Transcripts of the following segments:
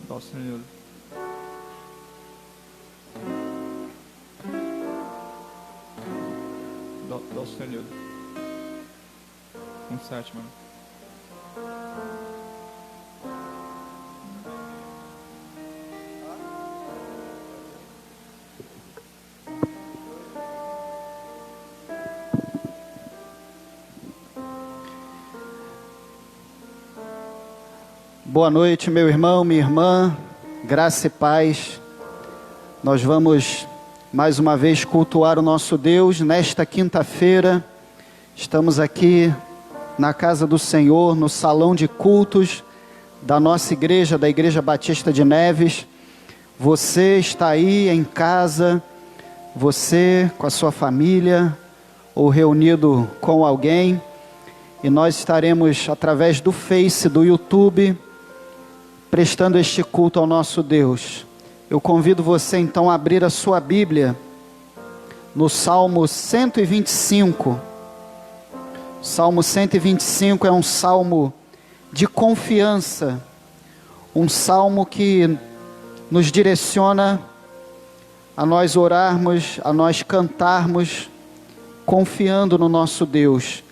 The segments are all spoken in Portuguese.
Dó sustenido. Dó sustenido. 1/7, mano. Boa noite, meu irmão, minha irmã, graça e paz. Nós vamos mais uma vez cultuar o nosso Deus nesta quinta-feira. Estamos aqui na casa do Senhor, no salão de cultos da nossa igreja, da Igreja Batista de Neves. Você está aí em casa, você com a sua família ou reunido com alguém, e nós estaremos através do Face, do YouTube, prestando este culto ao nosso Deus. Eu convido você então a abrir a sua Bíblia no Salmo 125. Salmo 125 é um salmo de confiança, um salmo que nos direciona a nós orarmos, a nós cantarmos, confiando no nosso Deus.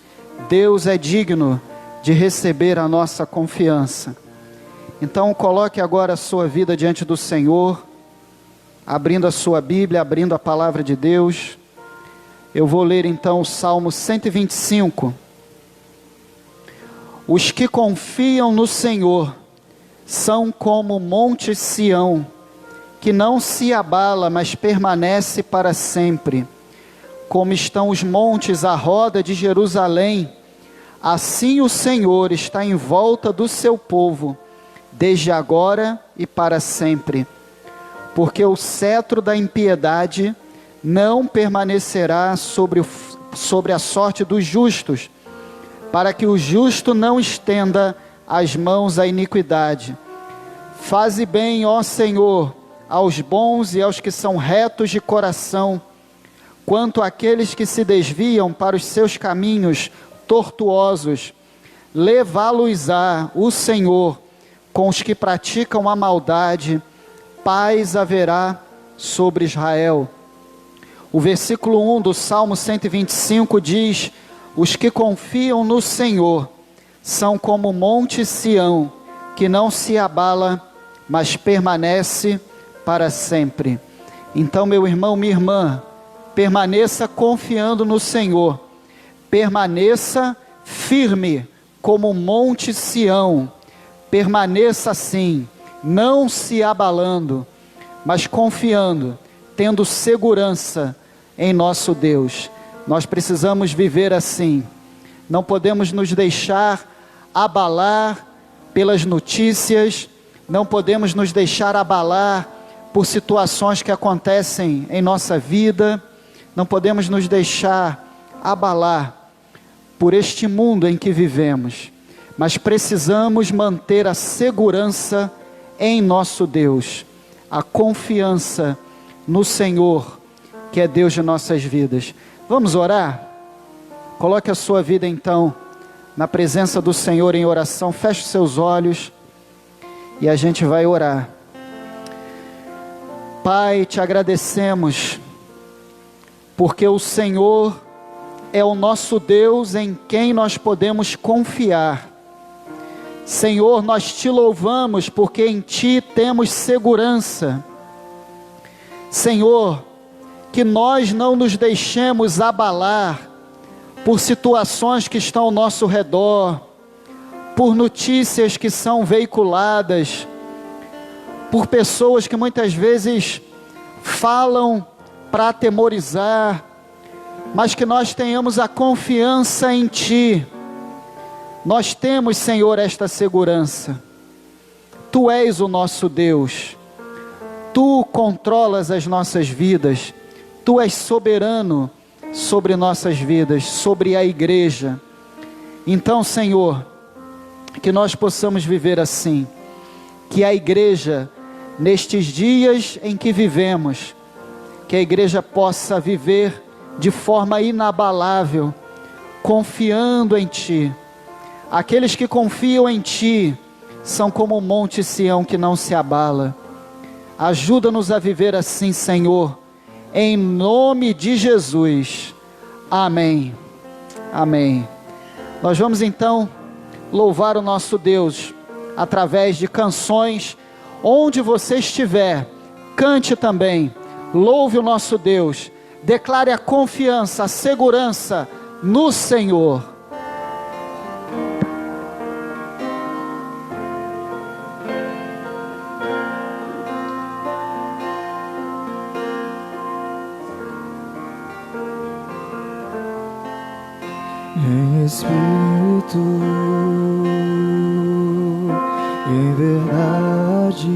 Deus é digno de receber a nossa confiança. Então coloque agora a sua vida diante do Senhor, abrindo a sua Bíblia, abrindo a palavra de Deus. Eu vou ler então o Salmo 125. Os que confiam no Senhor são como o monte Sião, que não se abala, mas permanece para sempre. Como estão os montes à roda de Jerusalém, assim o Senhor está em volta do seu povo, desde agora e para sempre. Porque o cetro da impiedade não permanecerá sobre a sorte dos justos, para que o justo não estenda as mãos à iniquidade. Faze bem, ó Senhor, aos bons e aos que são retos de coração. Quanto àqueles que se desviam para os seus caminhos tortuosos, levá-los-á o Senhor. Com os que praticam a maldade, paz haverá sobre Israel. O versículo 1 do Salmo 125 diz: os que confiam no Senhor são como o monte Sião, que não se abala, mas permanece para sempre. Então, meu irmão, minha irmã, permaneça confiando no Senhor, permaneça firme como o monte Sião. Permaneça assim, não se abalando, mas confiando, tendo segurança em nosso Deus. Nós precisamos viver assim. Não podemos nos deixar abalar pelas notícias, não podemos nos deixar abalar por situações que acontecem em nossa vida, não podemos nos deixar abalar por este mundo em que vivemos. Mas precisamos manter a segurança em nosso Deus, a confiança no Senhor, que é Deus de nossas vidas. Vamos orar? Coloque a sua vida então na presença do Senhor em oração. Feche os seus olhos e a gente vai orar. Pai, te agradecemos, porque o Senhor é o nosso Deus em quem nós podemos confiar. Senhor, nós te louvamos porque em ti temos segurança. Senhor, que nós não nos deixemos abalar por situações que estão ao nosso redor, por notícias que são veiculadas, por pessoas que muitas vezes falam para atemorizar, mas que nós tenhamos a confiança em ti. Nós temos, Senhor, esta segurança. Tu és o nosso Deus. Tu controlas as nossas vidas. Tu és soberano sobre nossas vidas, sobre a igreja. Então, Senhor, que nós possamos viver assim. Que a igreja, nestes dias em que vivemos, que a igreja possa viver de forma inabalável, confiando em ti. Aqueles que confiam em ti são como o monte Sião que não se abala. Ajuda-nos a viver assim, Senhor, em nome de Jesus. Amém. Amém. Nós vamos então louvar o nosso Deus através de canções. Onde você estiver, cante também, louve o nosso Deus, declare a confiança, a segurança no Senhor. Em espírito, em verdade,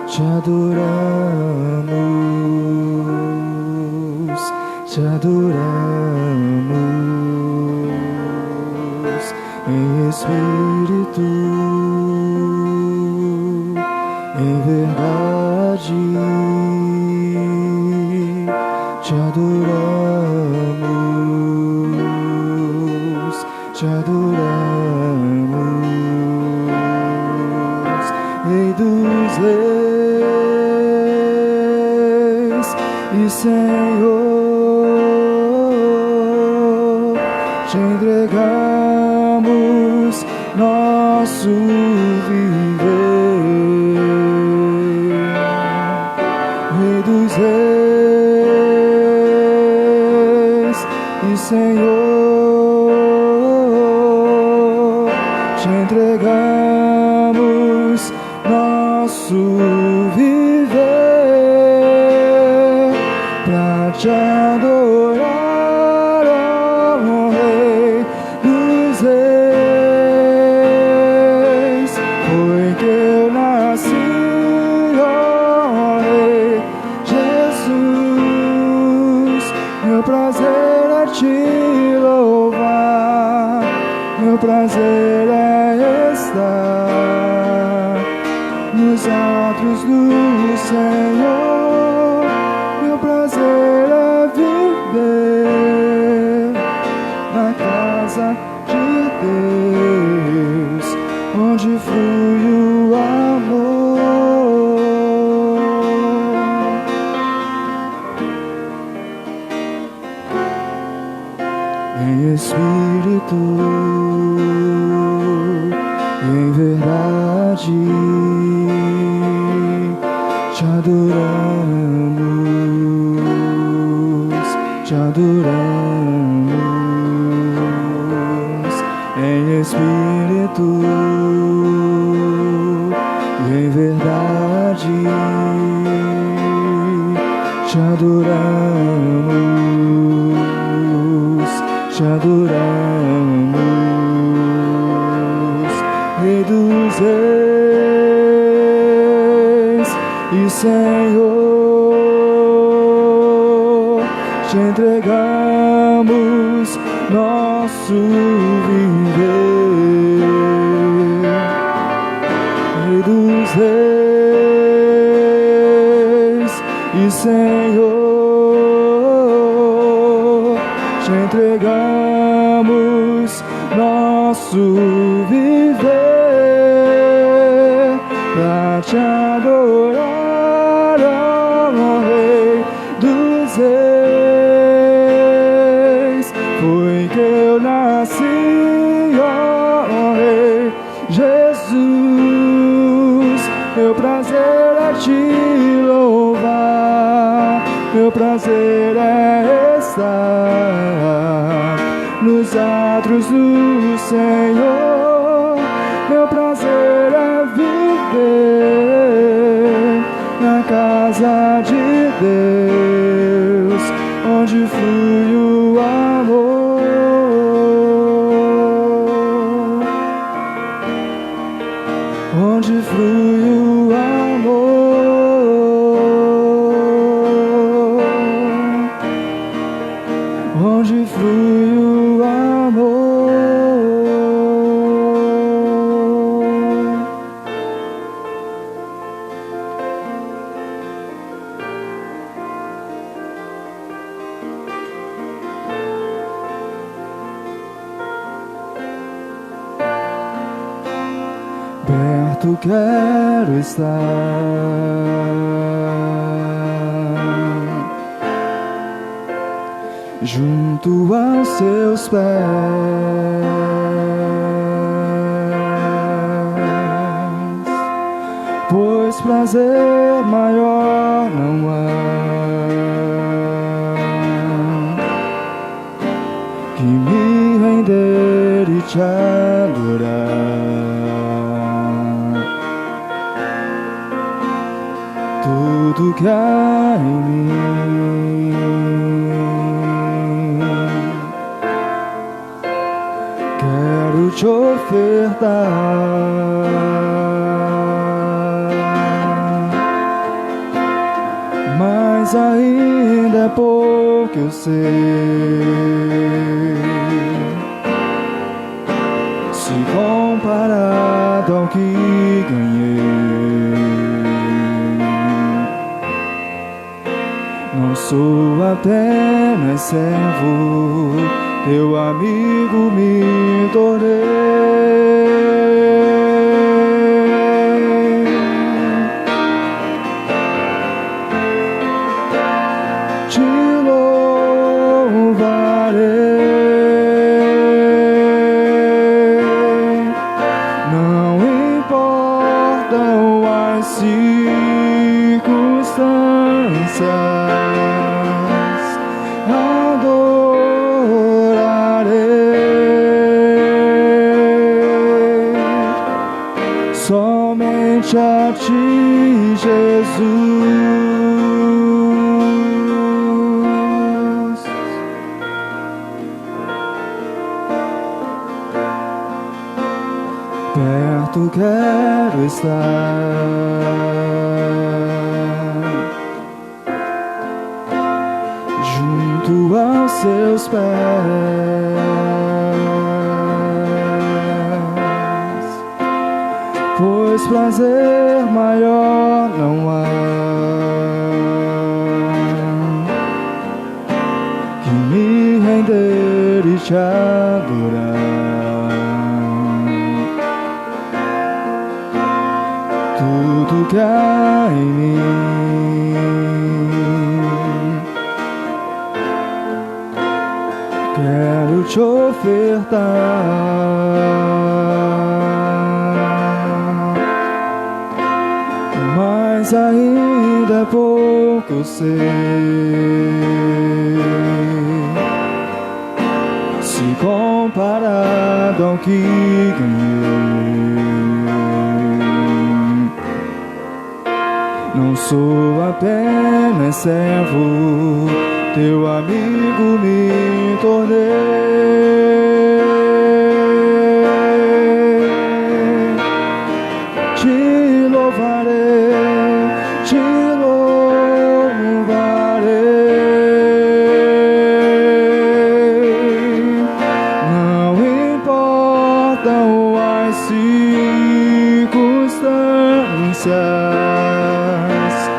te adoramos, te adoramos. Em espírito, em verdade, te adoramos, te adoramos. Rei dos reis e Senhor, te entregamos nosso viver. Rei dos reis e Senhor, te entregamos nosso viver pra te adorar, ó Rei dos reis. Foi que eu nasci, ó Rei Jesus. Meu prazer é te louvar, meu prazer é estar nos atos do Senhor. Meu prazer é viver na casa de Deus, onde flui o amor. Em espírito, em verdade, te adoramos, te adoramos. Em espírito e em verdade, te adoramos, te adoramos. Rei dos reis e Senhor, te entregamos nosso viver. Rei dos reis e Senhor, te entregamos nosso viver pra te adorar, ó Rei dos reis. Foi que eu nasci, ó Rei Jesus. Meu prazer é te louvar, meu prazer é estar nos atos do Senhor. Meu prazer é viver na casa de Deus, onde flui o amor. Onde flui o amor. Onde flui o amor. perto quero estar, junto aos seus pés, pois prazer maior não há que me render e te adorar. Tudo que há em mim quero te ofertar, mas ainda é pouco eu sei, se comparado ao que ganhei. Não sou apenas servo, teu amigo me tornei. Te louvarei, não importam as circunstâncias, somente a ti, Jesus. Perto quero estar, junto aos seus pés, pois prazer maior não há que me render e te adorar. Tudo que há em mim quero te ofertar, mas ainda é pouco eu sei, se comparado ao que ganhei. Não sou apenas servo, teu amigo me tornei. Te louvarei, te louvarei, não importam as circunstâncias,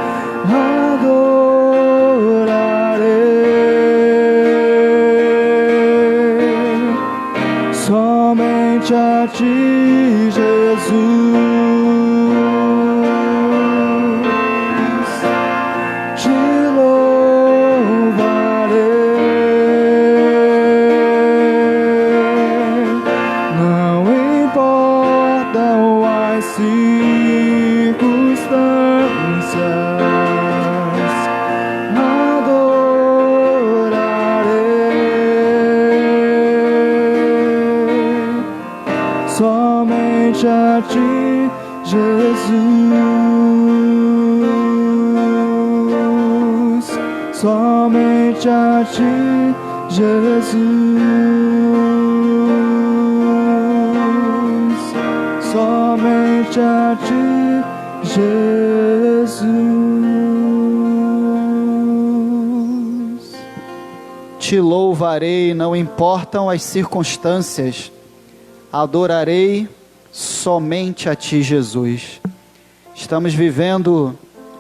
somente a ti, Jesus. Te louvarei, não importam as circunstâncias, adorarei somente a ti, Jesus. Somente a ti, Jesus. Somente a ti, Jesus. Te louvarei, não importam as circunstâncias, adorarei somente a ti, Jesus. Estamos vivendo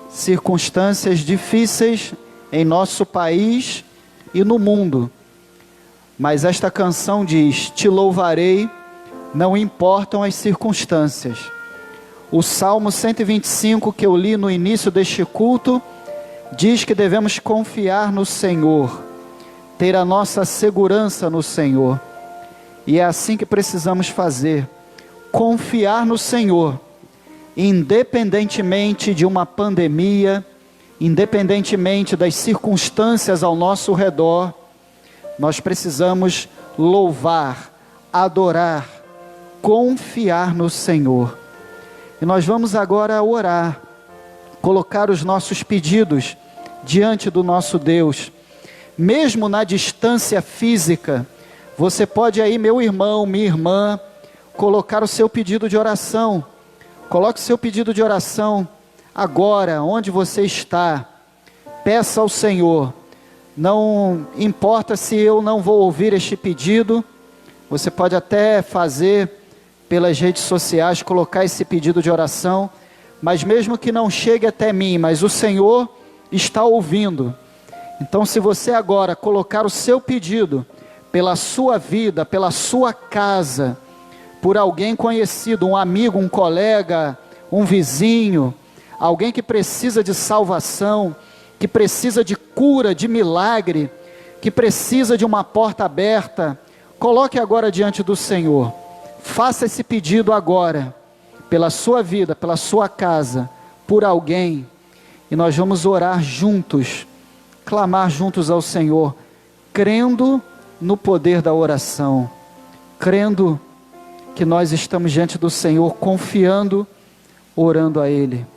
circunstâncias difíceis em nosso país e no mundo, mas esta canção diz: te louvarei, não importam as circunstâncias. O Salmo 125 que eu li no início deste culto, diz que devemos confiar no Senhor, ter a nossa segurança no Senhor. E é assim que precisamos fazer, confiar no Senhor, independentemente de uma pandemia, independentemente das circunstâncias ao nosso redor. Nós precisamos louvar, adorar, confiar no Senhor. E nós vamos agora orar, colocar os nossos pedidos diante do nosso Deus. Mesmo na distância física, você pode aí, meu irmão, minha irmã, colocar o seu pedido de oração. Coloque o seu pedido de oração agora, onde você está. Peça ao Senhor. Não importa se eu não vou ouvir este pedido, você pode até fazer pelas redes sociais, colocar esse pedido de oração, mas mesmo que não chegue até mim, mas o Senhor está ouvindo. Então, se você agora colocar o seu pedido pela sua vida, pela sua casa, por alguém conhecido, um amigo, um colega, um vizinho, alguém que precisa de salvação, que precisa de cura, de milagre, que precisa de uma porta aberta, coloque agora diante do Senhor. Faça esse pedido agora, pela sua vida, pela sua casa, por alguém, e nós vamos orar juntos, clamar juntos ao Senhor, crendo no poder da oração, crendo que nós estamos diante do Senhor, confiando, orando a Ele.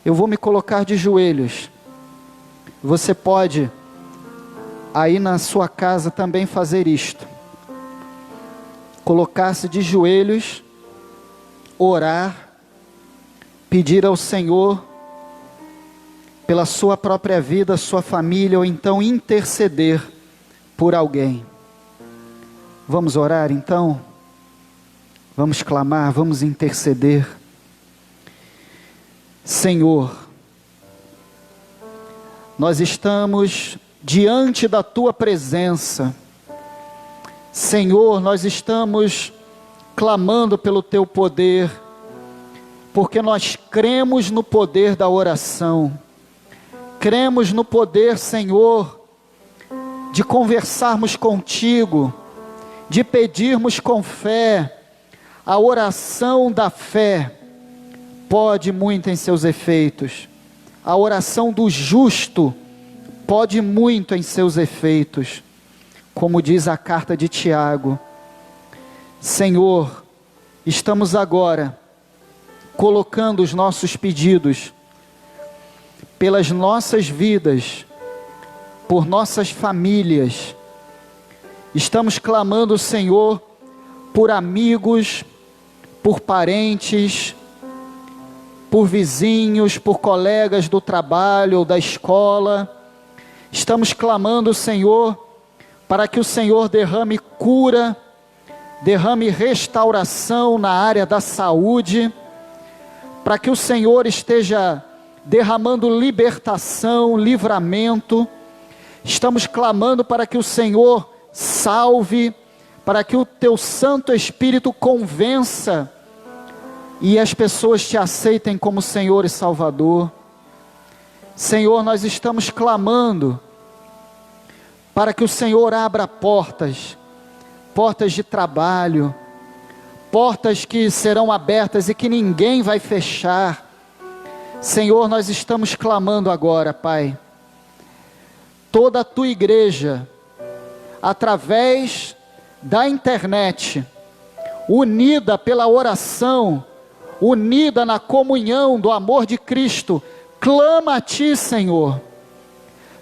Eu vou me colocar de joelhos. Você pode, aí na sua casa também fazer isto. Colocar-se de joelhos, orar, pedir ao Senhor, pela sua própria vida, sua família, ou então interceder por alguém. Vamos orar então? Vamos clamar, vamos interceder. Senhor, nós estamos diante da Tua presença. Senhor, nós estamos clamando pelo Teu poder, porque nós cremos no poder da oração. Cremos no poder, Senhor, de conversarmos contigo, de pedirmos com fé. A oração da fé pode muito em seus efeitos. A oração do justo pode muito em seus efeitos, como diz a carta de Tiago. Senhor, estamos agora colocando os nossos pedidos pelas nossas vidas, por nossas famílias. Estamos clamando, Senhor, por amigos, por parentes, por vizinhos, por colegas do trabalho ou da escola. Estamos clamando, Senhor, para que o Senhor derrame cura, derrame restauração na área da saúde, para que o Senhor esteja derramando libertação, livramento. Estamos clamando para que o Senhor salve, para que o Teu Santo Espírito convença e as pessoas Te aceitem como Senhor e Salvador. Senhor, nós estamos clamando para que o Senhor abra portas de trabalho, portas que serão abertas e que ninguém vai fechar. Senhor, nós estamos clamando agora, Pai, toda a Tua igreja, através da internet, unida pela oração, unida na comunhão do amor de Cristo, clama a Ti, Senhor.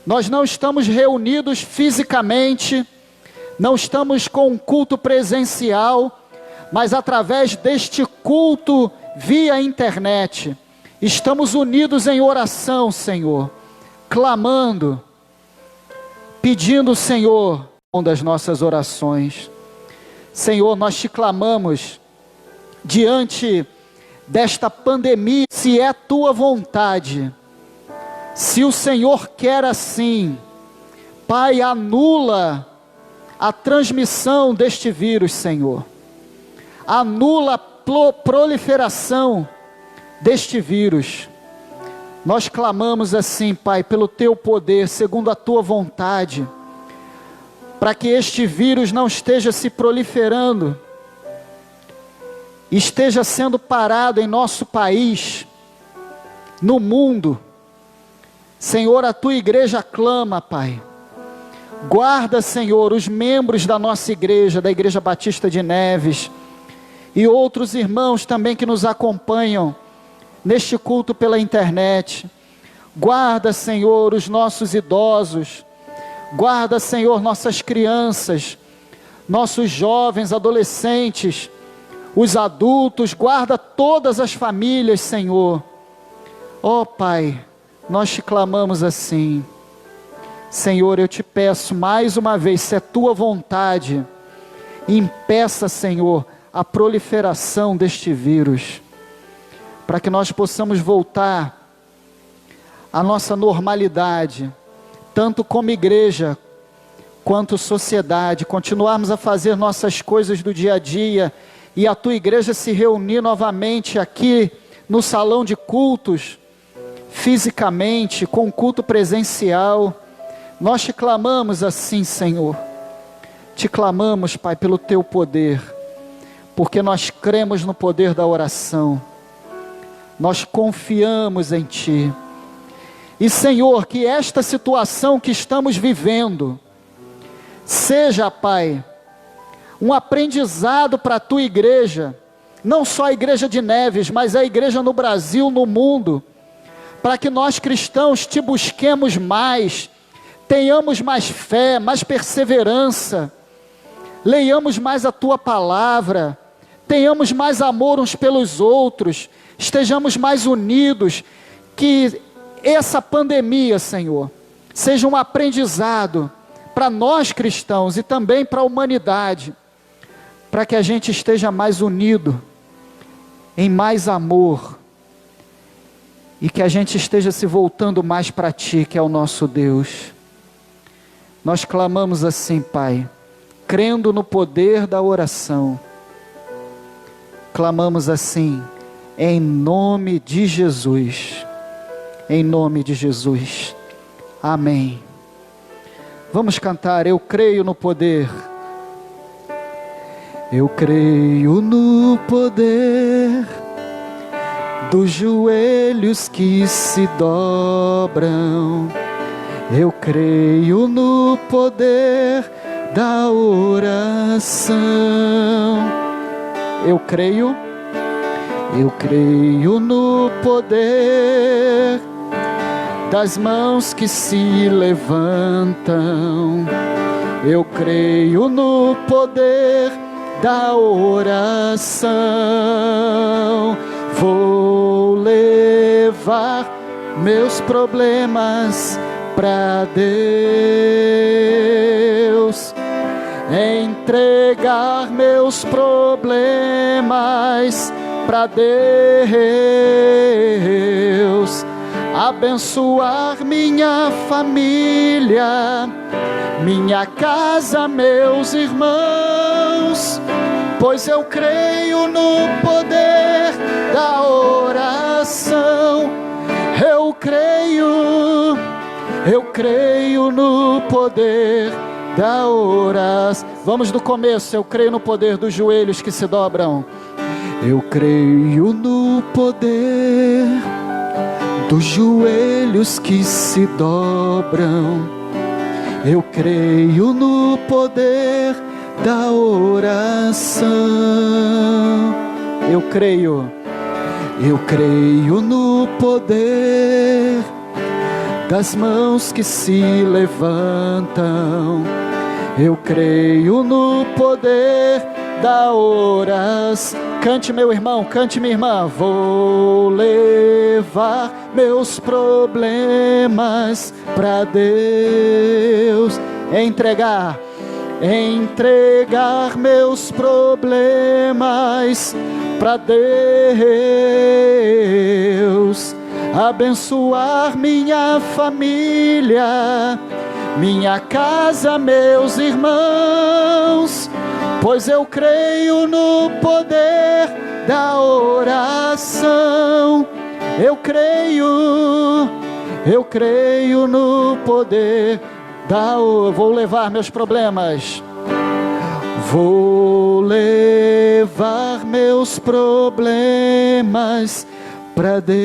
Nós não estamos reunidos fisicamente, não estamos com um culto presencial, mas através deste culto via internet, estamos unidos em oração, Senhor, clamando, pedindo, Senhor, das nossas orações. Senhor, nós Te clamamos diante desta pandemia, se é Tua vontade, se o Senhor quer assim, Pai, anula a transmissão deste vírus, Senhor, anula a proliferação deste vírus. Nós clamamos assim, Pai, pelo Teu poder, segundo a Tua vontade, para que este vírus não esteja se proliferando, esteja sendo parado em nosso país, no mundo. Senhor, a Tua igreja clama, Pai. Guarda, Senhor, os membros da nossa igreja, da Igreja Batista de Neves, e outros irmãos também que nos acompanham neste culto pela internet. Guarda, Senhor, os nossos idosos. Guarda, Senhor, nossas crianças, nossos jovens, adolescentes, os adultos. Guarda todas as famílias, Senhor. Ó Pai, nós te clamamos assim. Senhor, eu te peço mais uma vez, se é Tua vontade, impeça, Senhor, a proliferação deste vírus, para que nós possamos voltar à nossa normalidade, tanto como igreja, quanto sociedade, continuarmos a fazer nossas coisas do dia a dia, e a Tua igreja se reunir novamente aqui no salão de cultos, fisicamente, com culto presencial. Nós te clamamos assim, Senhor. Te clamamos, Pai, pelo Teu poder, porque nós cremos no poder da oração. Nós confiamos em Ti. E, Senhor, que esta situação que estamos vivendo seja, Pai, um aprendizado para a Tua igreja, não só a igreja de Neves, mas a igreja no Brasil, no mundo, para que nós cristãos Te busquemos mais, tenhamos mais fé, mais perseverança, leiamos mais a Tua palavra, tenhamos mais amor uns pelos outros, estejamos mais unidos, que essa pandemia, Senhor, seja um aprendizado para nós cristãos e também para a humanidade, para que a gente esteja mais unido, em mais amor, e que a gente esteja se voltando mais para Ti, que é o nosso Deus. Nós clamamos assim, Pai, crendo no poder da oração, clamamos assim, em nome de Jesus, em nome de Jesus, amém. Vamos cantar, eu creio no poder. Eu creio no poder dos joelhos que se dobram. Eu creio no poder da oração. Eu creio no poder das mãos que se levantam. Eu creio no poder da oração. Vou levar meus problemas para Deus, entregar meus problemas para Deus, abençoar minha família, minha casa, meus irmãos, pois eu creio no poder da oração. Eu creio no poder da oração. Vamos do começo. Eu creio no poder dos joelhos que se dobram. Eu creio no poder dos joelhos que se dobram. Eu creio no poder da oração. Eu creio no poder das mãos que se levantam. Eu creio no poder da oração. Cante, meu irmão, cante, minha irmã. Vou levar meus problemas para Deus. Entregar meus problemas para Deus, abençoar minha família, minha casa, meus irmãos, pois eu creio no poder da oração. Eu creio no poder da oração. Vou levar meus problemas. Vou levar meus problemas para Deus,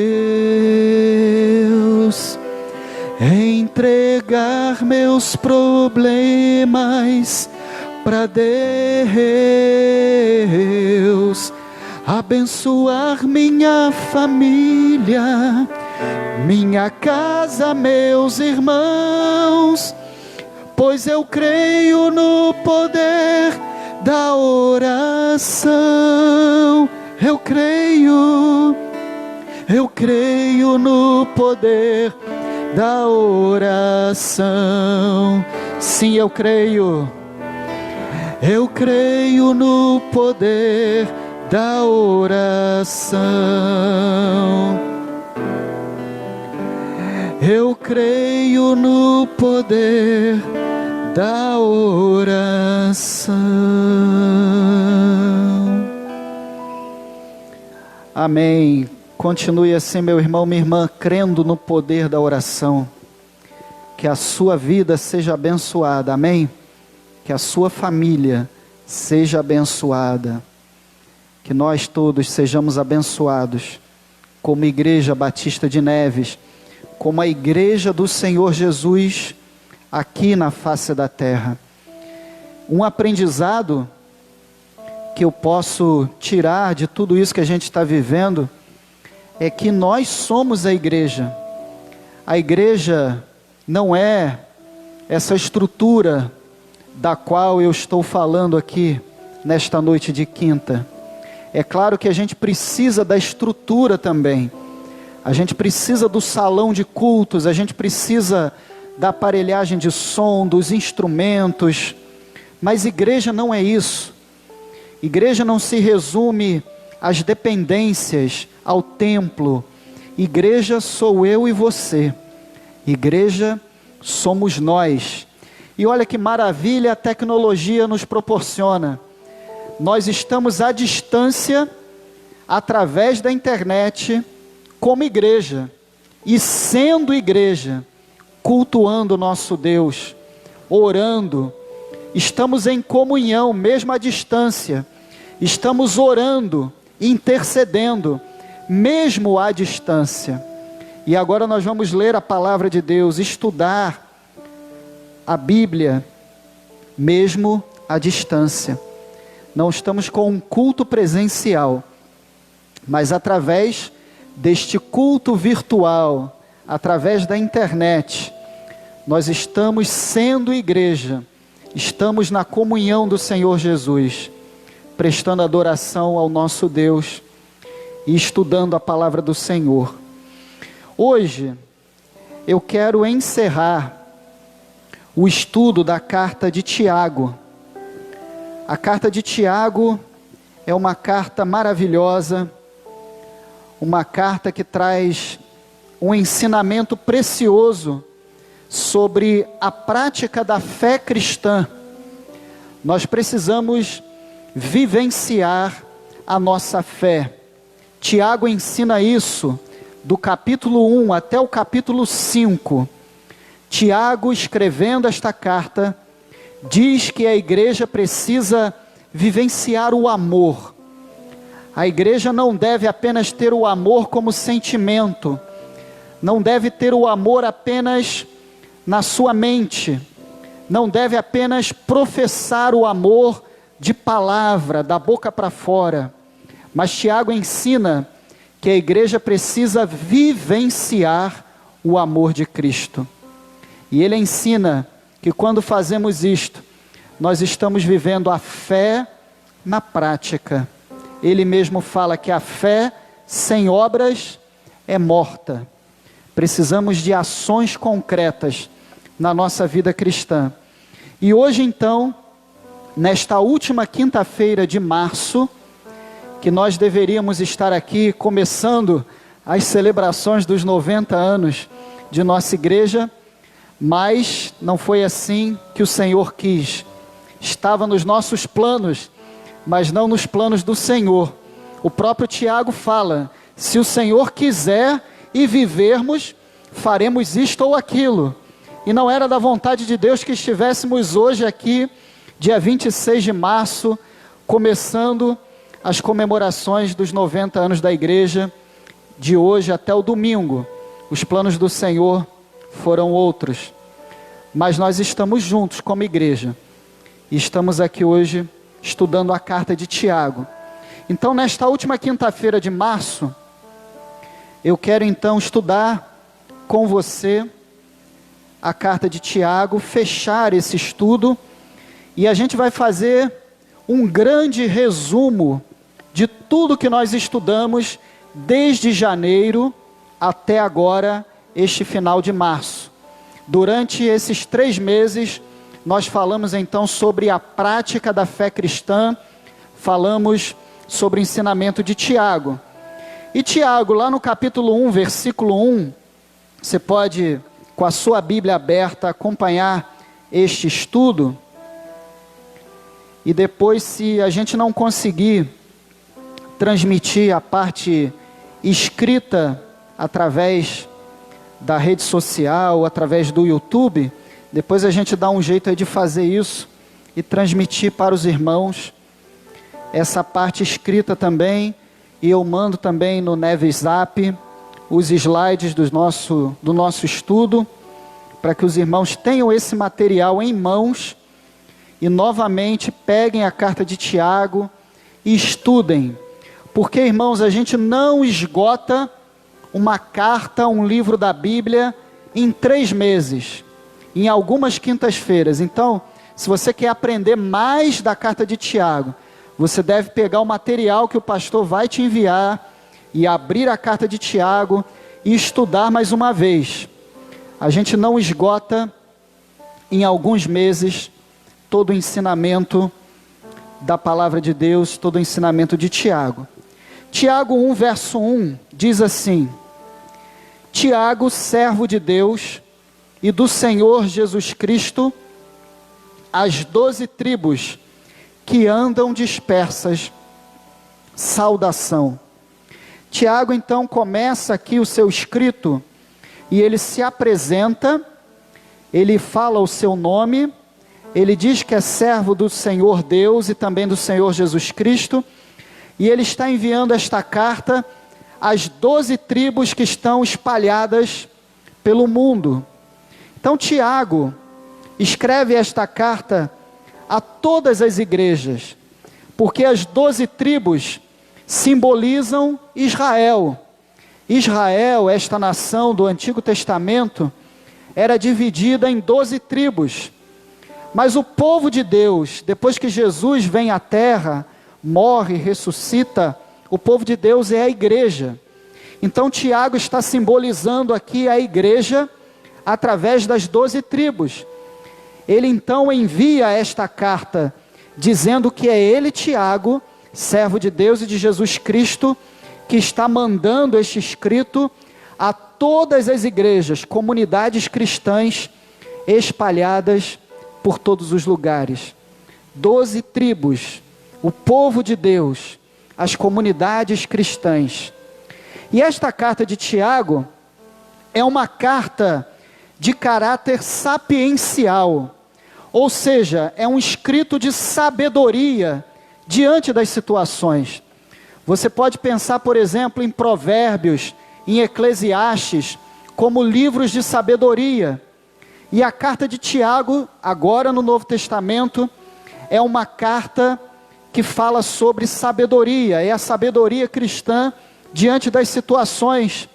entregar meus problemas para Deus, abençoar minha família, minha casa, meus irmãos, pois eu creio no poder da oração. Eu creio no poder da oração. Sim, eu creio no poder da oração. Eu creio no poder da oração. Amém. Continue assim, meu irmão, minha irmã, crendo no poder da oração. Que a sua vida seja abençoada, amém? Que a sua família seja abençoada. Que nós todos sejamos abençoados, como Igreja Batista de Neves, como a Igreja do Senhor Jesus, aqui na face da terra. Um aprendizado que eu posso tirar de tudo isso que a gente está vivendo, é que nós somos a igreja. A igreja não é essa estrutura da qual eu estou falando aqui, nesta noite de quinta. É claro que a gente precisa da estrutura também. A gente precisa do salão de cultos, a gente precisa da aparelhagem de som, dos instrumentos. Mas igreja não é isso. Igreja não se resume às dependências, ao templo. Igreja sou eu e você. Igreja somos nós. E olha que maravilha a tecnologia nos proporciona. Nós estamos à distância, através da internet, como igreja. E sendo igreja, cultuando o nosso Deus, orando. Estamos em comunhão, mesmo à distância. Estamos orando, intercedendo, mesmo à distância. E agora nós vamos ler a palavra de Deus, estudar a Bíblia, mesmo à distância. Não estamos com um culto presencial, mas através deste culto virtual, através da internet, nós estamos sendo igreja, estamos na comunhão do Senhor Jesus, prestando adoração ao nosso Deus e estudando a palavra do Senhor. Hoje, eu quero encerrar o estudo da carta de Tiago. A carta de Tiago é uma carta maravilhosa, uma carta que traz um ensinamento precioso sobre a prática da fé cristã. Nós precisamos vivenciar a nossa fé. Tiago ensina isso do capítulo 1 até o capítulo 5. Tiago, escrevendo esta carta, diz que a igreja precisa vivenciar o amor. A igreja não deve apenas ter o amor como sentimento, não deve ter o amor apenas na sua mente, não deve apenas professar o amor de palavra, da boca para fora, mas Tiago ensina que a igreja precisa vivenciar o amor de Cristo. E ele ensina que quando fazemos isto, nós estamos vivendo a fé na prática. Ele mesmo fala que a fé sem obras é morta. Precisamos de ações concretas na nossa vida cristã. E hoje então, nesta última quinta-feira de março, que nós deveríamos estar aqui começando as celebrações dos 90 anos de nossa igreja, mas não foi assim que o Senhor quis. Estava nos nossos planos mas não nos planos do Senhor. O próprio Tiago fala: se o Senhor quiser e vivermos, faremos isto ou aquilo. E não era da vontade de Deus que estivéssemos hoje aqui, dia 26 de março, começando as comemorações dos 90 anos da igreja, de hoje até o domingo. Os planos do Senhor foram outros, mas nós estamos juntos como igreja, e estamos aqui hoje estudando a carta de Tiago. Então, nesta última quinta-feira de março, eu quero então estudar com você a carta de Tiago, fechar esse estudo, e a gente vai fazer um grande resumo de tudo que nós estudamos desde janeiro até agora, este final de março. Durante esses 3 meses, nós falamos então sobre a prática da fé cristã, falamos sobre o ensinamento de Tiago. E Tiago, lá no capítulo 1, versículo 1, você pode, com a sua Bíblia aberta, acompanhar este estudo. E depois, se a gente não conseguir transmitir a parte escrita através da rede social, através do YouTube, depois a gente dá um jeito aí de fazer isso e transmitir para os irmãos essa parte escrita também, e eu mando também no Nevezap os slides do nosso estudo, para que os irmãos tenham esse material em mãos e novamente peguem a carta de Tiago e estudem, porque, irmãos, a gente não esgota uma carta, um livro da Bíblia em 3 meses, em algumas quintas-feiras. Então, se você quer aprender mais da carta de Tiago, você deve pegar o material que o pastor vai te enviar e abrir a carta de Tiago e estudar mais uma vez. A gente não esgota em alguns meses todo o ensinamento da palavra de Deus, todo o ensinamento de Tiago. Tiago 1, verso 1, diz assim: Tiago, servo de Deus e do Senhor Jesus Cristo, as 12 tribos que andam dispersas, saudação. Tiago então começa aqui o seu escrito, e ele se apresenta, ele fala o seu nome, ele diz que é servo do Senhor Deus e também do Senhor Jesus Cristo, e ele está enviando esta carta às 12 tribos que estão espalhadas pelo mundo. Então Tiago escreve esta carta a todas as igrejas, porque as 12 tribos simbolizam Israel. Israel, esta nação do Antigo Testamento, era dividida em 12 tribos, mas o povo de Deus, depois que Jesus vem à terra, morre, ressuscita, o povo de Deus é a igreja. Então Tiago está simbolizando aqui a igreja através das 12 tribos. Ele então envia esta carta, dizendo que é ele, Tiago, servo de Deus e de Jesus Cristo, que está mandando este escrito a todas as igrejas, comunidades cristãs espalhadas por todos os lugares. 12 tribos, o povo de Deus, as comunidades cristãs. E esta carta de Tiago é uma carta de caráter sapiencial, ou seja, é um escrito de sabedoria diante das situações. Você pode pensar, por exemplo, em Provérbios, em Eclesiastes, como livros de sabedoria. E a carta de Tiago, agora no Novo Testamento, é uma carta que fala sobre sabedoria, é a sabedoria cristã diante das situações.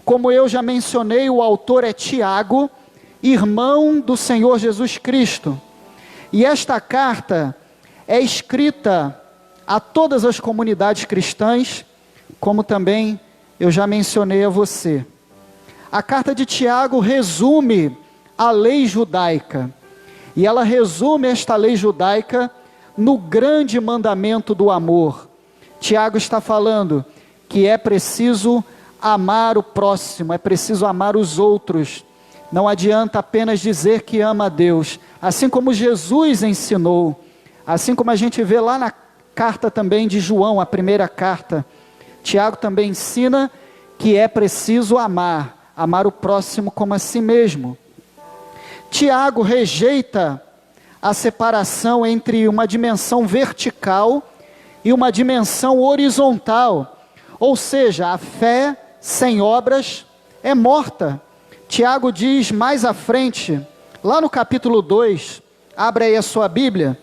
Como eu já mencionei, o autor é Tiago, irmão do Senhor Jesus Cristo. E esta carta é escrita a todas as comunidades cristãs, como também eu já mencionei a você. A carta de Tiago resume a lei judaica, e ela resume esta lei judaica no grande mandamento do amor. Tiago está falando que é preciso amar o próximo, é preciso amar os outros. Não adianta apenas dizer que ama a Deus, assim como Jesus ensinou, assim como a gente vê lá carta também de João, a primeira carta, Tiago também ensina que é preciso amar o próximo como a si mesmo. Tiago rejeita a separação entre uma dimensão vertical e uma dimensão horizontal, ou seja, a fé sem obras é morta. Tiago diz mais à frente, lá no capítulo 2, abre aí a sua Bíblia,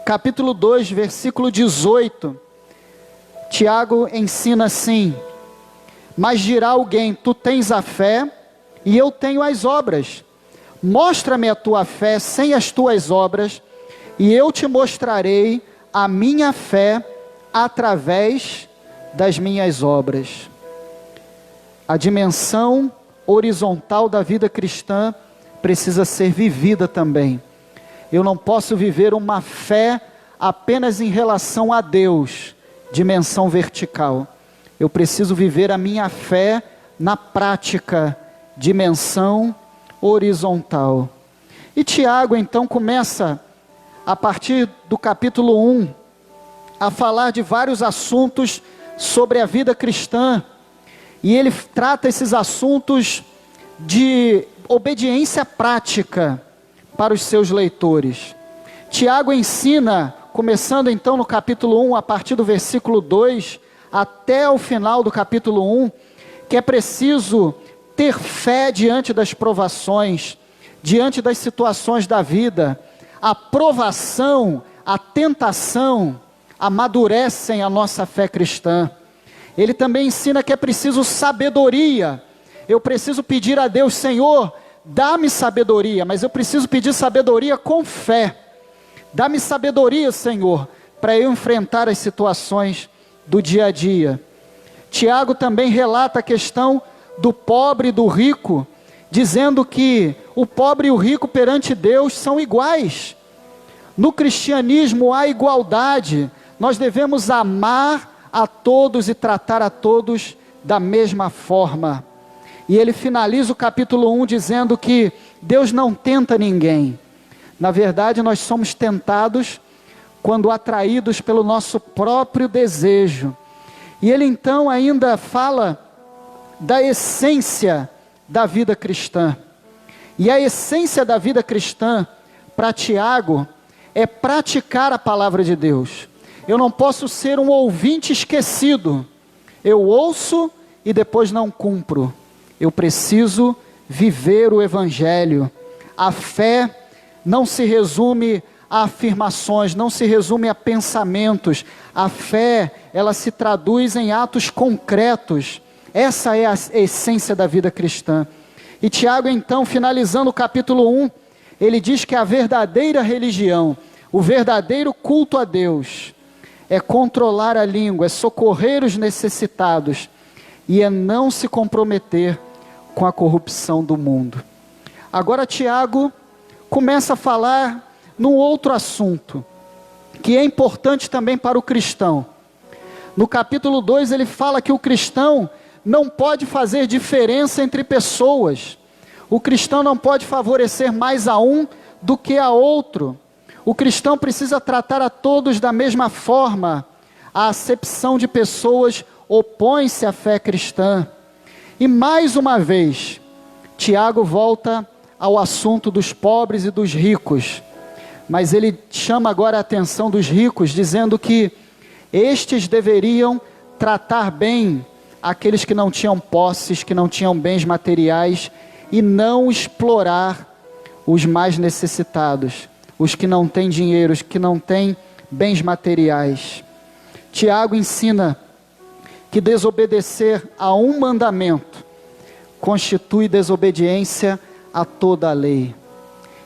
capítulo 2, versículo 18, Tiago ensina assim: mas dirá alguém, tu tens a fé e eu tenho as obras. Mostra-me a tua fé sem as tuas obras, e eu te mostrarei a minha fé através das minhas obras. A dimensão horizontal da vida cristã precisa ser vivida também. Eu não posso viver uma fé apenas em relação a Deus, dimensão vertical. Eu preciso viver a minha fé na prática, dimensão horizontal. E Tiago então começa, a partir do capítulo 1, a falar de vários assuntos sobre a vida cristã. E ele trata esses assuntos de obediência prática para os seus leitores. Tiago ensina, começando então no capítulo 1, a partir do versículo 2, até o final do capítulo 1, que é preciso ter fé diante das provações, diante das situações da vida. A provação, a tentação, amadurecem a nossa fé cristã. Ele também ensina que é preciso sabedoria. Eu preciso pedir a Deus, Senhor, dá-me sabedoria, mas eu preciso pedir sabedoria com fé. Dá-me sabedoria, Senhor, para eu enfrentar as situações do dia a dia. Tiago também relata a questão do pobre e do rico, dizendo que o pobre e o rico perante Deus são iguais. No cristianismo há igualdade. Nós devemos amar a todos e tratar a todos da mesma forma. E ele finaliza o capítulo 1 dizendo que Deus não tenta ninguém. Na verdade, nós somos tentados quando atraídos pelo nosso próprio desejo. E ele então ainda fala da essência da vida cristã. E a essência da vida cristã, para Tiago, é praticar a palavra de Deus. Eu não posso ser um ouvinte esquecido. Eu ouço e depois não cumpro. Eu preciso viver o Evangelho. A fé não se resume a afirmações, não se resume a pensamentos. A fé, ela se traduz em atos concretos. Essa é a essência da vida cristã. E Tiago então, finalizando o capítulo 1, ele diz que a verdadeira religião, o verdadeiro culto a Deus, é controlar a língua, é socorrer os necessitados, e é não se comprometer com a corrupção do mundo. Agora Tiago começa a falar num outro assunto, que é importante também para o cristão. No capítulo 2 ele fala que o cristão não pode fazer diferença entre pessoas. O cristão não pode favorecer mais a um do que a outro. O cristão precisa tratar a todos da mesma forma. A acepção de pessoas opõe-se à fé cristã. E mais uma vez, Tiago volta ao assunto dos pobres e dos ricos. Mas ele chama agora a atenção dos ricos, dizendo que estes deveriam tratar bem aqueles que não tinham posses, que não tinham bens materiais, e não explorar os mais necessitados, os que não têm dinheiro, os que não têm bens materiais. Tiago ensina que desobedecer a um mandamento constitui desobediência a toda a lei.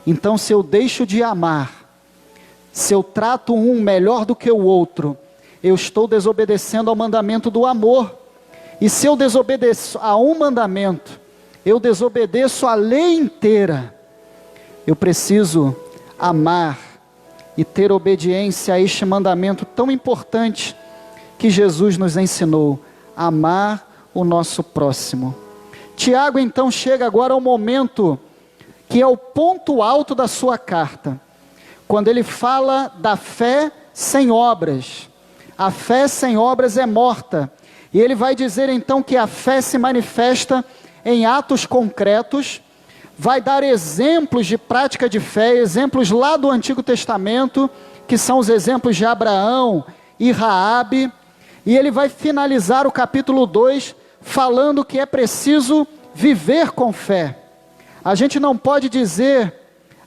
Então, se eu deixo de amar, se eu trato um melhor do que o outro, eu estou desobedecendo ao mandamento do amor. E se eu desobedeço a um mandamento, eu desobedeço a lei inteira. Eu preciso amar e ter obediência a este mandamento tão importante que Jesus nos ensinou: amar o nosso próximo. Tiago então chega agora ao momento que é o ponto alto da sua carta, quando ele fala da fé sem obras. A fé sem obras é morta. E ele vai dizer então que a fé se manifesta em atos concretos, vai dar exemplos de prática de fé, exemplos lá do Antigo Testamento, que são os exemplos de Abraão e Raabe, e ele vai finalizar o capítulo 2 falando que é preciso viver com fé. A gente não pode dizer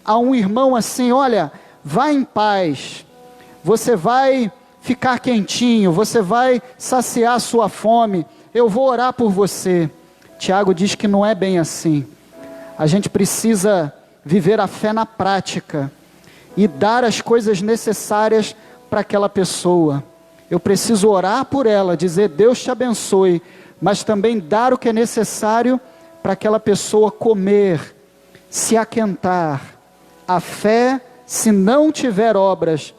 a um irmão assim: olha, vá em paz, você vai ficar quentinho, você vai saciar a sua fome, eu vou orar por você. Tiago diz que não é bem assim. A gente precisa viver a fé na prática e dar as coisas necessárias para aquela pessoa. Eu preciso orar por ela, dizer Deus te abençoe, mas também dar o que é necessário para aquela pessoa comer, se aquentar. A fé, se não tiver obras,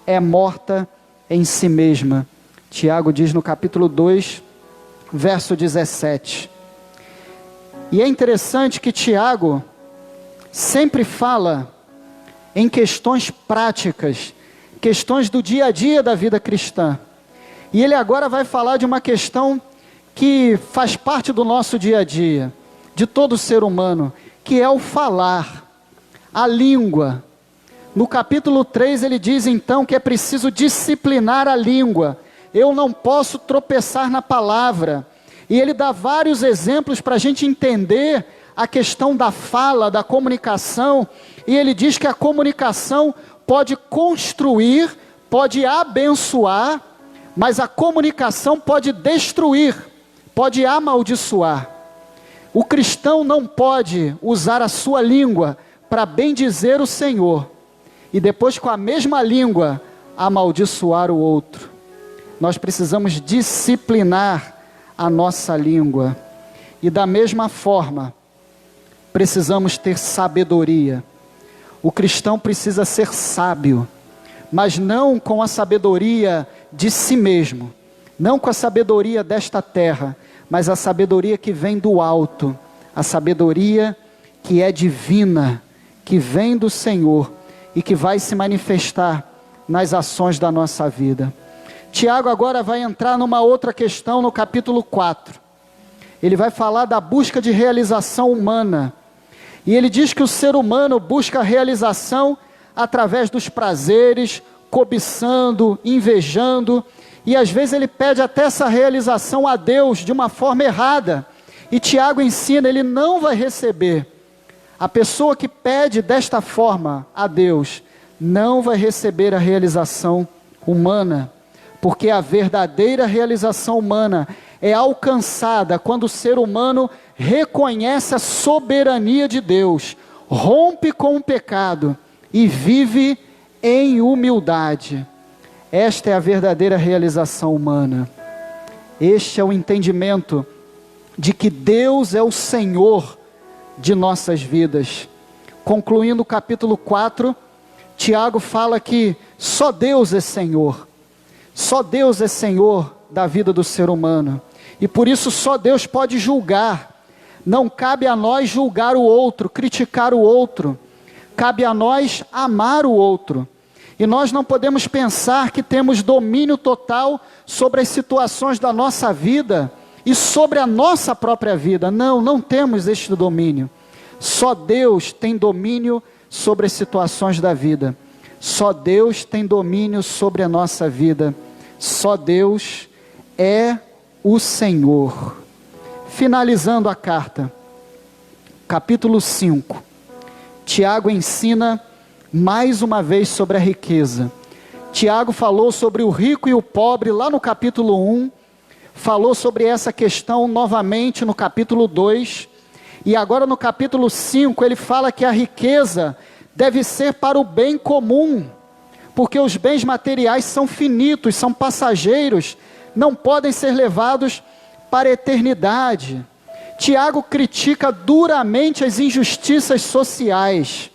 é morta em si mesma. Tiago diz no capítulo 2, verso 17. E é interessante que Tiago sempre fala em questões práticas, questões do dia a dia da vida cristã. E ele agora vai falar de uma questão que faz parte do nosso dia a dia, de todo ser humano, que é o falar, a língua. No capítulo 3 ele diz então que é preciso disciplinar a língua. Eu não posso tropeçar na palavra. E ele dá vários exemplos para a gente entender a questão da fala, da comunicação. E ele diz que a comunicação pode construir, pode abençoar, mas a comunicação pode destruir, pode amaldiçoar. O cristão não pode usar a sua língua para bendizer o Senhor e depois com a mesma língua amaldiçoar o outro. Nós precisamos disciplinar a nossa língua. E da mesma forma, precisamos ter sabedoria. O cristão precisa ser sábio, mas não com a sabedoria de si mesmo, não com a sabedoria desta terra, mas a sabedoria que vem do alto, a sabedoria que é divina, que vem do Senhor e que vai se manifestar nas ações da nossa vida. Tiago agora vai entrar numa outra questão no capítulo 4. Ele vai falar da busca de realização humana. E ele diz que o ser humano busca a realização através dos prazeres, cobiçando, invejando. E às vezes ele pede até essa realização a Deus de uma forma errada. E Tiago ensina, ele não vai receber. A pessoa que pede desta forma a Deus, não vai receber a realização humana. Porque a verdadeira realização humana é alcançada quando o ser humano reconhece a soberania de Deus, rompe com o pecado e vive em humildade. Esta é a verdadeira realização humana. Este é o entendimento de que Deus é o Senhor de nossas vidas. Concluindo o capítulo 4, Tiago fala que só Deus é Senhor. Só Deus é Senhor da vida do ser humano. E por isso só Deus pode julgar. Não cabe a nós julgar o outro, criticar o outro. Cabe a nós amar o outro. E nós não podemos pensar que temos domínio total sobre as situações da nossa vida e sobre a nossa própria vida. Não, não temos este domínio. Só Deus tem domínio sobre as situações da vida. Só Deus tem domínio sobre a nossa vida. Só Deus é o Senhor. Finalizando a carta, capítulo 5, Tiago ensina mais uma vez sobre a riqueza. Tiago falou sobre o rico e o pobre lá no capítulo 1, falou sobre essa questão novamente no capítulo 2, e agora no capítulo 5 ele fala que a riqueza deve ser para o bem comum, porque os bens materiais são finitos, são passageiros, não podem ser levados para a eternidade. Tiago critica duramente as injustiças sociais,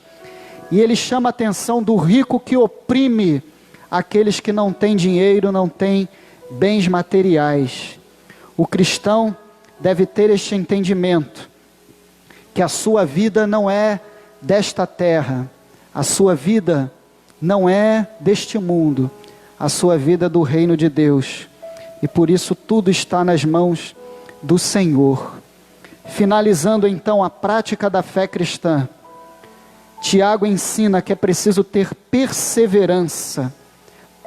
e ele chama a atenção do rico que oprime aqueles que não têm dinheiro, não têm bens materiais. O cristão deve ter este entendimento, que a sua vida não é desta terra, a sua vida não é deste mundo, a sua vida do reino de Deus. E por isso tudo está nas mãos do Senhor. Finalizando então a prática da fé cristã, Tiago ensina que é preciso ter perseverança,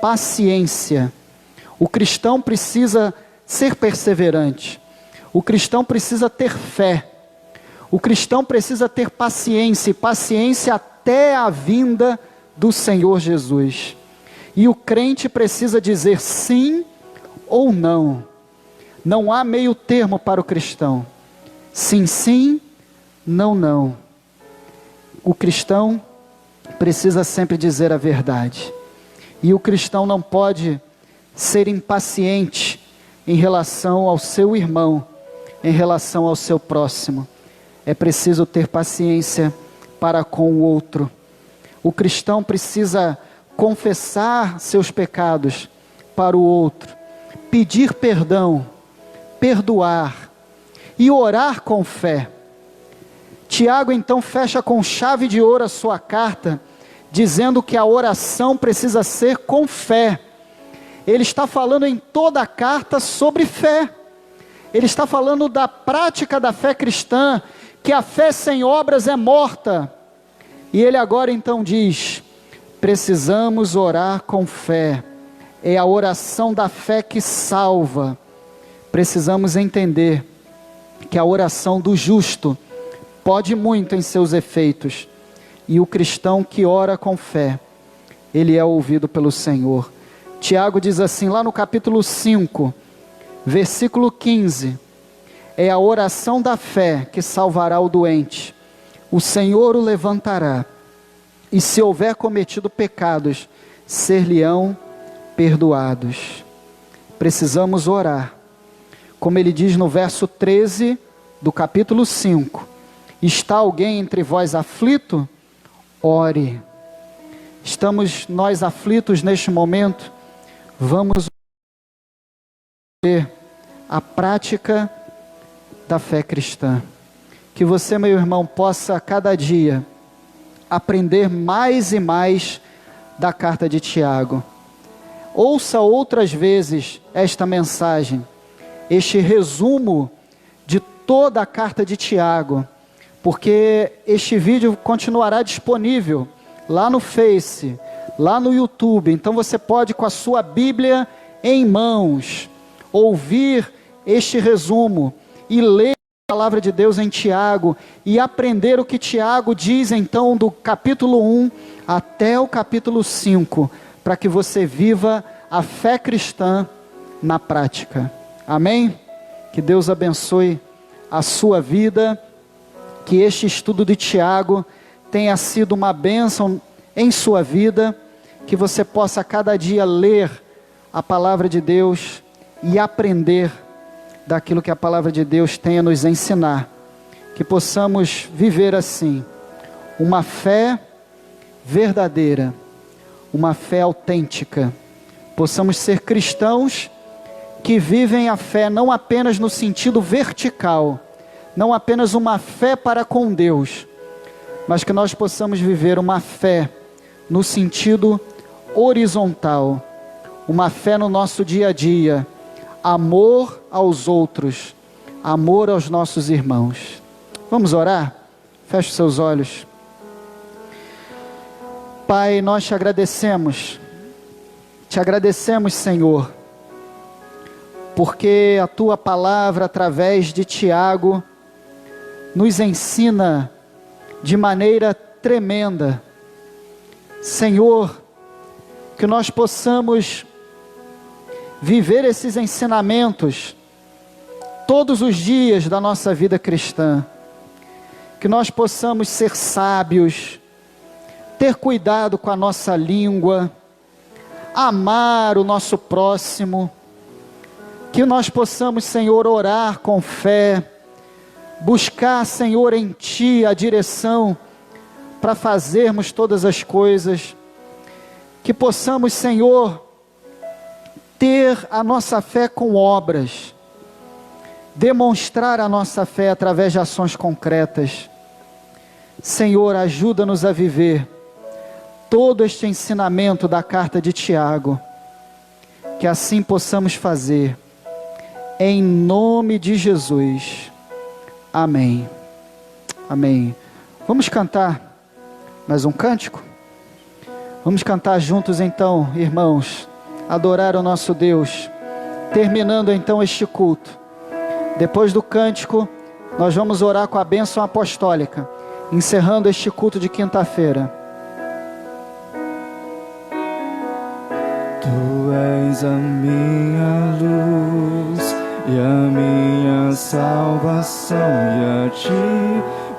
paciência. O cristão precisa ser perseverante. O cristão precisa ter fé. O cristão precisa ter paciência, e paciência até a vinda do Senhor Jesus. E o crente precisa dizer sim ou não. Não há meio termo para o cristão. Sim, sim, não, não. O cristão precisa sempre dizer a verdade. E o cristão não pode ser impaciente em relação ao seu irmão, em relação ao seu próximo. É preciso ter paciência para com o outro. O cristão precisa confessar seus pecados para o outro, pedir perdão, perdoar e orar com fé. Tiago então fecha com chave de ouro a sua carta, dizendo que a oração precisa ser com fé. Ele está falando em toda a carta sobre fé. Ele está falando da prática da fé cristã, que a fé sem obras é morta. E ele agora então diz: precisamos orar com fé. É a oração da fé que salva. Precisamos entender que a oração do justo pode muito em seus efeitos. E o cristão que ora com fé, ele é ouvido pelo Senhor. Tiago diz assim, lá no capítulo 5, versículo 15, é a oração da fé que salvará o doente. O Senhor o levantará, e se houver cometido pecados, ser-lhe-ão perdoados. Precisamos orar. Como ele diz no verso 13 do capítulo 5, está alguém entre vós aflito? Ore. Estamos nós aflitos neste momento? Vamos ver a prática da fé cristã. Que você, meu irmão, possa cada dia aprender mais e mais da carta de Tiago. Ouça outras vezes esta mensagem, este resumo de toda a carta de Tiago, porque este vídeo continuará disponível lá no Face, lá no YouTube. Então você pode, com a sua Bíblia em mãos, ouvir este resumo e ler a palavra de Deus em Tiago e aprender o que Tiago diz então do capítulo 1 até o capítulo 5, para que você viva a fé cristã na prática. Amém? Que Deus abençoe a sua vida, que este estudo de Tiago tenha sido uma bênção em sua vida, que você possa cada dia ler a palavra de Deus e aprender daquilo que a palavra de Deus tem a nos ensinar, que possamos viver assim, uma fé verdadeira, uma fé autêntica, possamos ser cristãos que vivem a fé não apenas no sentido vertical, não apenas uma fé para com Deus, mas que nós possamos viver uma fé no sentido horizontal, uma fé no nosso dia a dia, amor aos outros, amor aos nossos irmãos. Vamos orar? Feche seus olhos. Pai, nós te agradecemos, Senhor, porque a tua palavra através de Tiago nos ensina de maneira tremenda. Senhor, que nós possamos viver esses ensinamentos todos os dias da nossa vida cristã, que nós possamos ser sábios, ter cuidado com a nossa língua, amar o nosso próximo, que nós possamos, Senhor, orar com fé, buscar, Senhor, em Ti a direção para fazermos todas as coisas, que possamos, Senhor, ter a nossa fé com obras, demonstrar a nossa fé através de ações concretas. Senhor, ajuda-nos a viver todo este ensinamento da carta de Tiago, que assim possamos fazer. Em nome de Jesus. Amém. Amém. Vamos cantar mais um cântico? Vamos cantar juntos então, irmãos, adorar o nosso Deus, terminando então este culto. Depois do cântico, nós vamos orar com a bênção apostólica, encerrando este culto de quinta-feira. Tu és a minha luz e a minha salvação, e a ti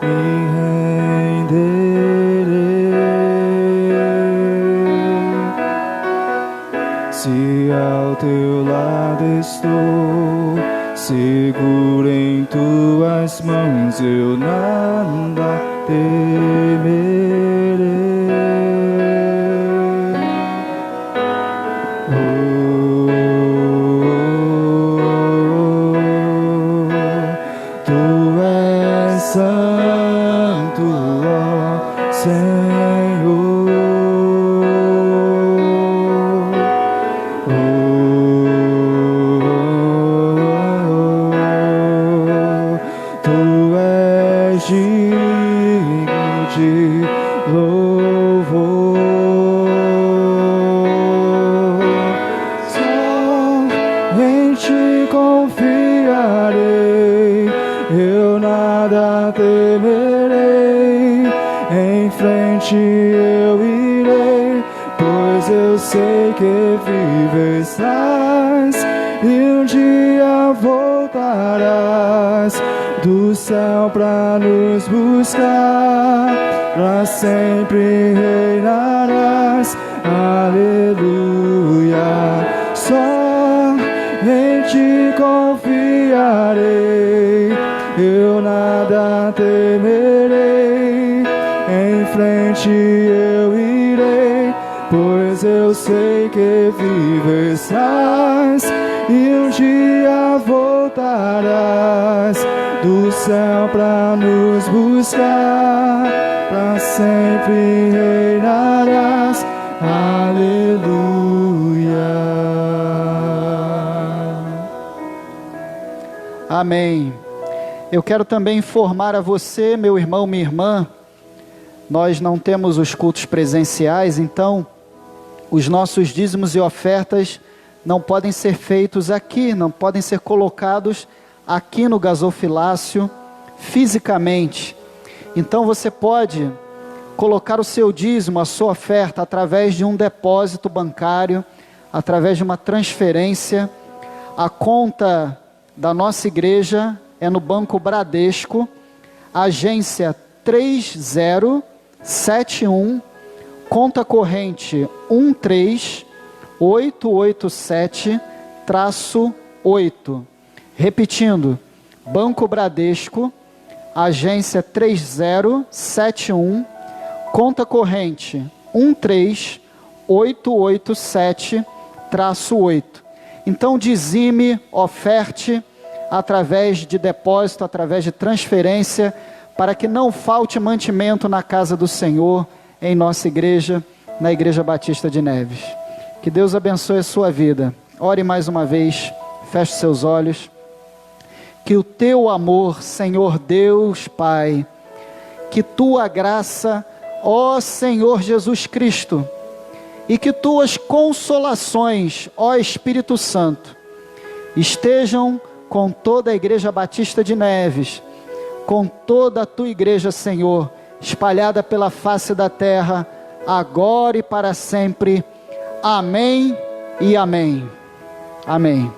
me renderei. Se ao teu lado estou, seguro em tuas mãos, eu nada temerei. Tu és santo, ó Senhor. Tu és digno de louvor. Só em ti confiarei, eu nada temerei. Em frente eu irei, pois eu sei que vives estás, e um dia voltarás do céu pra nos buscar, pra sempre reinarás. Aleluia. Só em ti confiarei, eu nada temerei. Em frente eu irei, pois eu sei que vives estás, e um dia voltarás do céu pra nos buscar, pra sempre reinarás. Aleluia. Amém. Eu quero também informar a você, meu irmão, minha irmã, nós não temos os cultos presenciais, então os nossos dízimos e ofertas não podem ser feitos aqui, não podem ser colocados aqui no gasofilácio fisicamente. Então você pode colocar o seu dízimo, a sua oferta, através de um depósito bancário, através de uma transferência. A conta da nossa igreja é no Banco Bradesco, agência 3071, conta corrente 13887-8. Repetindo, Banco Bradesco, agência 3071, conta corrente 13887-8. Então dizime, oferte através de depósito, através de transferência, para que não falte mantimento na casa do Senhor, em nossa igreja, na Igreja Batista de Neves. Que Deus abençoe a sua vida. Ore mais uma vez, feche seus olhos. Que o teu amor, Senhor Deus Pai, que tua graça, ó Senhor Jesus Cristo, e que tuas consolações, ó Espírito Santo, estejam com toda a Igreja Batista de Neves, com toda a tua igreja, Senhor, espalhada pela face da terra, agora e para sempre. Amém e amém. Amém.